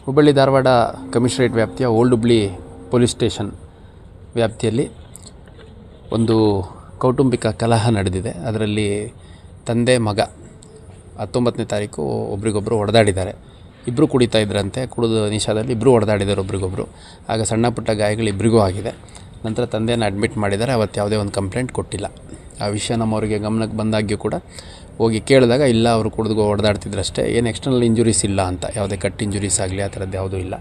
Hubballi Dharwad commissionerate ವ್ಯಾಪ್ತಿಯ old Hubli police station ವ್ಯಾಪ್ತಿಯಲ್ಲಿ ಒಂದು ಕೌಟುಂಬಿಕ ಕಲಹ ನಡೆದಿದೆ. ಅದರಲ್ಲಿ ತಂದೆ ಮಗ 19ನೇ ತಾರೀಕು ಒಬ್ರಿಗೊಬ್ಬರು ಹೊಡೆದಾಡಿದ್ದಾರೆ. ಇಬ್ಬರು ಕುಡಿತಾ ಇದ್ದರಂತೆ. ಕುಡಿದು ನಿಶಾದಲ್ಲಿ ಇಬ್ಬರು ಹೊಡೆದಾಡಿದ್ದಾರೆ ಒಬ್ರಿಗೊಬ್ಬರು. ಆಗ ಸಣ್ಣ ಪುಟ್ಟ ಗಾಯಗಳು ಇಬ್ಬರಿಗೂ ಆಗಿದೆ. ನಂತರ ತಂದೆಯನ್ನು ಅಡ್ಮಿಟ್ ಮಾಡಿದ್ದಾರೆ. ಅವತ್ತು ಯಾವುದೇ ಒಂದು ಕಂಪ್ಲೇಂಟ್ ಕೊಟ್ಟಿಲ್ಲ. ಆ ವಿಷಯ ನಮ್ಮವರಿಗೆ ಗಮನಕ್ಕೆ ಬಂದಾಗ್ಯೂ ಕೂಡ ಹೋಗಿ ಕೇಳಿದಾಗ ಇಲ್ಲ, ಅವರು ಕುಡಿದು ಹೊಡೆದಾಡ್ತಿದ್ರಷ್ಟೇ, ಏನು ಎಕ್ಸ್ಟರ್ನಲ್ ಇಂಜುರೀಸ್ ಇಲ್ಲ ಅಂತ. ಯಾವುದೇ ಕಟ್ ಇಂಜುರೀಸ್ ಆಗಲಿ ಆ ಥರದ್ದು ಯಾವುದೂ ಇಲ್ಲ.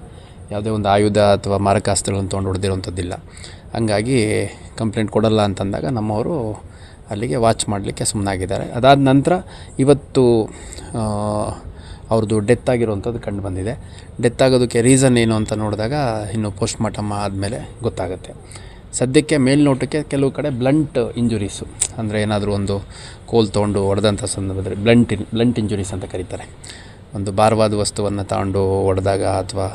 ಯಾವುದೇ ಒಂದು ಆಯುಧ ಅಥವಾ ಮಾರಕಾಸ್ತ್ರಗಳನ್ನು ತೊಗೊಂಡು ಹೊಡೆದಿರೋಂಥದ್ದಿಲ್ಲ. ಹಂಗಾಗಿ ಕಂಪ್ಲೇಂಟ್ ಕೊಡಲ್ಲ ಅಂತಂದಾಗ ನಮ್ಮವರು ಅಲ್ಲಿಗೆ ವಾಚ್ ಮಾಡಲಿಕ್ಕೆ ಸುಮ್ಮನಾಗಿದ್ದಾರೆ. ಅದಾದ ನಂತರ ಇವತ್ತು ಅವ್ರದ್ದು ಡೆತ್ ಆಗಿರುವಂಥದ್ದು ಕಂಡು ಬಂದಿದೆ. ಡೆತ್ ಆಗೋದಕ್ಕೆ ರೀಸನ್ ಏನು ಅಂತ ನೋಡಿದಾಗ ಇನ್ನು ಪೋಸ್ಟ್ ಮಾರ್ಟಮ್ ಆದಮೇಲೆ ಗೊತ್ತಾಗುತ್ತೆ. ಸದ್ಯಕ್ಕೆ ಮೇಲ್ನೋಟಕ್ಕೆ ಕೆಲವು ಕಡೆ ಬ್ಲಂಟ್ ಇಂಜುರೀಸು, ಅಂದರೆ ಏನಾದರೂ ಒಂದು ಕೋಲ್ ತೊಗೊಂಡು ಹೊಡೆದಂಥ ಸಂದರ್ಭದಲ್ಲಿ ಬ್ಲಂಟ್ ಇಂಜುರೀಸ್ ಅಂತ ಕರೀತಾರೆ. ಒಂದು ಭಾರವಾದ ವಸ್ತುವನ್ನು ತಗೊಂಡು ಹೊಡೆದಾಗ ಅಥವಾ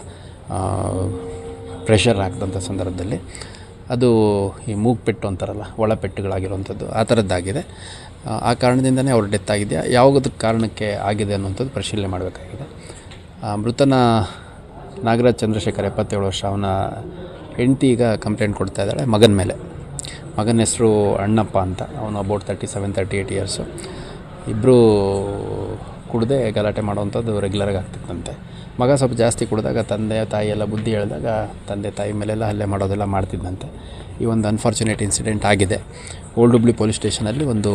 ಪ್ರೆಷರ್ ಹಾಕಿದಂಥ ಸಂದರ್ಭದಲ್ಲಿ ಅದು ಈ ಮೂಗ್ಪೆಟ್ಟು ಅಂತಾರಲ್ಲ, ಒಳಪೆಟ್ಟುಗಳಾಗಿರುವಂಥದ್ದು ಆ ಥರದ್ದಾಗಿದೆ. ಆ ಕಾರಣದಿಂದನೇ ಅವ್ರ ಡೆತ್ ಆಗಿದೆಯಾ, ಯಾವುದಕ್ಕೆ ಕಾರಣಕ್ಕೆ ಆಗಿದೆ ಅನ್ನುವಂಥದ್ದು ಪರಿಶೀಲನೆ ಮಾಡಬೇಕಾಗಿದೆ. ಮೃತನ ನಾಗರಾಜ್ ಚಂದ್ರಶೇಖರ್ 77 ವರ್ಷ, ಅವನ ಹೆಂಡತಿ ಈಗ ಕಂಪ್ಲೇಂಟ್ ಕೊಡ್ತಾ ಇದ್ದಾಳೆ ಮಗನ ಮೇಲೆ. ಮಗನ ಹೆಸರು ಅಣ್ಣಪ್ಪ ಅಂತ, ಅವನು ಅಬೌಟ್ 37-38 ಇಯರ್ಸು. ಇಬ್ಬರು ಕುಡ್ದೆ ಗಲಾಟೆ ಮಾಡುವಂಥದ್ದು ರೆಗ್ಯುಲರಾಗಿ ಆಗ್ತಿತ್ತಂತೆ. ಮಗ ಸ್ವಲ್ಪ ಜಾಸ್ತಿ ಕುಡಿದಾಗ ತಂದೆ ತಾಯಿ ಎಲ್ಲ ಬುದ್ಧಿ ಹೇಳಿದಾಗ ತಂದೆ ತಾಯಿ ಮೇಲೆಲ್ಲ ಹಲ್ಲೆ ಮಾಡೋದೆಲ್ಲ ಮಾಡ್ತಿದ್ದಂತೆ. ಈ ಒಂದು ಅನ್ಫಾರ್ಚುನೇಟ್ ಇನ್ಸಿಡೆಂಟ್ ಆಗಿದೆ. ಓಲ್ಡ್ ಹುಬ್ಳಿ ಪೊಲೀಸ್ ಸ್ಟೇಷನಲ್ಲಿ ಒಂದು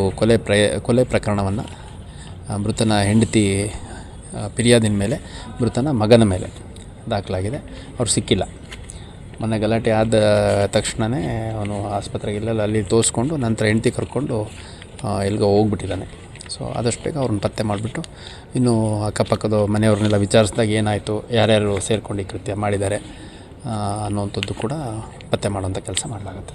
ಕೊಲೆ ಪ್ರಕರಣವನ್ನು ಮೃತನ ಹೆಂಡತಿ ಫಿರ್ಯಾದಿನ ಮೇಲೆ ಮೃತನ ಮಗನ ಮೇಲೆ ದಾಖಲಾಗಿದೆ. ಅವ್ರು ಸಿಕ್ಕಿಲ್ಲ. ಮೊನ್ನೆ ಗಲಾಟೆ ಆದ ತಕ್ಷಣವೇ ಅವನು ಆಸ್ಪತ್ರೆಗೆ ಅಲ್ಲಿ ತೋರಿಸ್ಕೊಂಡು ನಂತರ ಹೆಂಡತಿ ಕರ್ಕೊಂಡು ಎಲ್ಲಿಗೋ ಹೋಗ್ಬಿಟ್ಟಿದ್ದಾನೆ. ಸೊ ಆದಷ್ಟು ಬೇಗ ಅವ್ರನ್ನ ಪತ್ತೆ ಮಾಡಿಬಿಟ್ಟು ಇನ್ನು ಅಕ್ಕಪಕ್ಕದ ಮನೆಯವ್ರನ್ನೆಲ್ಲ ವಿಚಾರಿಸಿದಾಗ ಏನಾಯಿತು, ಯಾರ್ಯಾರು ಸೇರ್ಕೊಂಡು ಈ ಕೃತ್ಯ ಮಾಡಿದ್ದಾರೆ ಅನ್ನುವಂಥದ್ದು ಕೂಡ ಪತ್ತೆ ಮಾಡೋಂಥ ಕೆಲಸ ಮಾಡಲಾಗುತ್ತೆ.